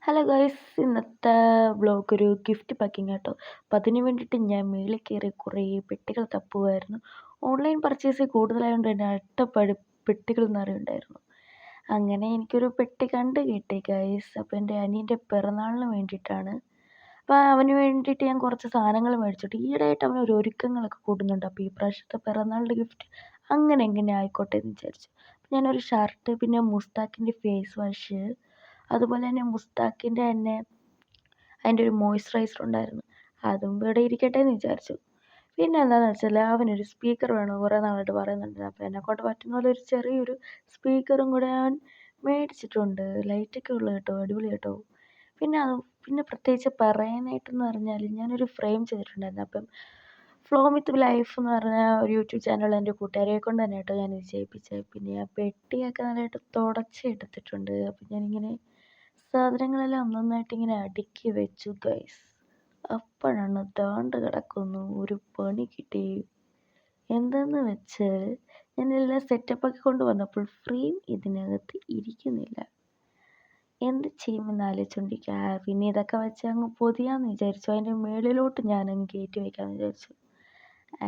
Hello guys, ഇന്നത്തെ vlog ഒരു gift packing കേട്ടോ. അപ്പം അതിന് വേണ്ടിയിട്ട് ഞാൻ മേളിൽ കയറി കുറേ പെട്ടികൾ തപ്പുമായിരുന്നു. ഓൺലൈൻ പർച്ചേസ് കൂടുതലായതുകൊണ്ട് തന്നെ പെട്ടികൾ നിറയുണ്ടായിരുന്നു. അങ്ങനെ എനിക്കൊരു പെട്ടി കണ്ട് കിട്ടി ഗൈസ്. അപ്പോൾ എൻ്റെ അനിയൻ്റെ പിറന്നാളിന് വേണ്ടിയിട്ടാണ്. അപ്പോൾ അവന് വേണ്ടിയിട്ട് ഞാൻ കുറച്ച് സാധനങ്ങൾ മേടിച്ചിട്ട് ഈയിടെയായിട്ട് അവനൊരു ഒരുക്കങ്ങളൊക്കെ കൂടുന്നുണ്ട്. അപ്പോൾ ഈ പ്രാവശ്യത്തെ പിറന്നാളിൻ്റെ ഗിഫ്റ്റ് അങ്ങനെ എങ്ങനെ ആയിക്കോട്ടെ എന്ന് വിചാരിച്ചു. ഞാനൊരു ഷർട്ട്, പിന്നെ മുസ്താക്കിൻ്റെ ഫേസ് വാഷ്, അതുപോലെ തന്നെ മുസ്താക്കിൻ്റെ തന്നെ അതിൻ്റെ ഒരു മോയ്സ്ചറൈസർ ഉണ്ടായിരുന്നു. അതും ഇവിടെ ഇരിക്കട്ടെ എന്ന് വിചാരിച്ചു. പിന്നെ എന്താണെന്ന് വെച്ചാൽ അവനൊരു സ്പീക്കർ വേണം, കുറേ നാളായിട്ട് പറയുന്നുണ്ടായിരുന്നു. അപ്പോൾ എന്നെക്കൊണ്ട് പറ്റുന്ന പോലെ ഒരു ചെറിയൊരു സ്പീക്കറും കൂടെ ഞാൻ മേടിച്ചിട്ടുണ്ട്. ലൈറ്റൊക്കെ ഉള്ളത് കേട്ടോ, അടിപൊളി കേട്ടോ. പിന്നെ പ്രത്യേകിച്ച് പറയാനായിട്ടെന്ന് പറഞ്ഞാൽ ഞാനൊരു ഫ്രെയിം ചെയ്തിട്ടുണ്ടായിരുന്നു. അപ്പം ഫ്ലോ വിത്ത് ലൈഫ് എന്ന് പറഞ്ഞ ഒരു യൂട്യൂബ് ചാനൽ എൻ്റെ കൂട്ടുകാരെ കൊണ്ട് തന്നെ കേട്ടോ ഞാനിത് ചെയ്യിപ്പിച്ചത്. പിന്നെ ആ പെട്ടിയൊക്കെ നല്ലതായിട്ട് തുടച്ചെടുത്തിട്ടുണ്ട്. അപ്പം ഞാനിങ്ങനെ സാധനങ്ങളെല്ലാം ഒന്നൊന്നായിട്ട് ഇങ്ങനെ അടുക്കി വെച്ചു ഗൈസ്. അപ്പോഴാണ് ദാണ്ട് കിടക്കുന്നു ഒരു പണി കിട്ടി. എന്തെന്ന് വെച്ചാൽ ഞാനെല്ലാം സെറ്റപ്പാക്കി കൊണ്ട് വന്നപ്പോൾ ഫ്രെയിം ഇതിനകത്ത് ഇരിക്കുന്നില്ല. എന്ത് ചെയ്യുമെന്ന് ആലോചിച്ചുകൊണ്ടിരിക്കുക. പിന്നെ ഇതൊക്കെ വെച്ച് അങ്ങ് പൊതിയാന്ന് വിചാരിച്ചു. അതിൻ്റെ മുകളിലോട്ട് ഞാനങ്ങ് കയറ്റി വയ്ക്കാമെന്ന് വിചാരിച്ചു.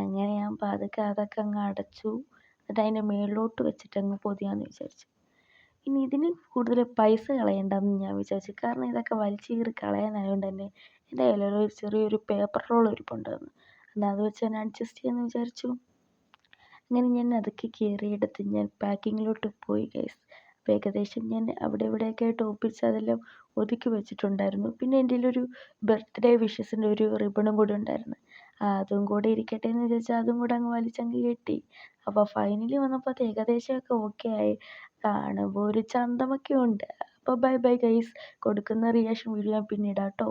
അങ്ങനെ ഞാൻ പതുക്കെ അതൊക്കെ അങ്ങ് അടച്ചു. എന്നിട്ട് അതിൻ്റെ മുകളിലോട്ട് വെച്ചിട്ട് അങ്ങ് പൊതിയാന്ന് വിചാരിച്ചു. ഇനി ഇതിന് കൂടുതൽ പൈസ കളയണ്ടെന്ന് ഞാൻ വിചാരിച്ചു. കാരണം ഇതൊക്കെ വലിച്ചു കീറി കളയാനായതുകൊണ്ട് തന്നെ എൻ്റെ കയ്യിലൊരു ചെറിയൊരു പേപ്പർ റോൾ ഇരിപ്പുണ്ടായിരുന്നു. എന്നാൽ അത് വെച്ച് ഞാൻ അഡ്ജസ്റ്റ് ചെയ്യാമെന്ന് വിചാരിച്ചു. അങ്ങനെ ഞാൻ അതൊക്കെ കീറിയെടുത്ത് ഞാൻ പാക്കിങ്ങിലോട്ട് പോയി ഗൈസ്. അപ്പോൾ ഏകദേശം ഞാൻ അവിടെ ഇവിടെയൊക്കെ ആയിട്ട് ഒപ്പിച്ച് അതെല്ലാം ഒതുക്കി വെച്ചിട്ടുണ്ടായിരുന്നു. പിന്നെ എൻ്റെ കയ്യിലൊരു ബർത്ത്ഡേ വിഷസിൻ്റെ ഒരു റിബണും കൂടി ഉണ്ടായിരുന്നു. അതും കൂടെ ഇരിക്കട്ടെ എന്ന് വിചാരിച്ചാൽ അതും കൂടെ അങ്ങ് വലിച്ചങ്ങ് കെട്ടി. അപ്പോൾ ഫൈനലി വന്നപ്പോൾ അത് ഏകദേശമൊക്കെ ഓക്കെ ആയി. കാണുമ്പോൾ ഒരു ചന്തമൊക്കെ ഉണ്ട്. അപ്പോൾ ബൈ ബൈ ഗൈസ്. കൊടുക്കുന്ന റിയാക്ഷൻ വീഡിയോ ഞാൻ പിന്നെ ഇടാം കേട്ടോ.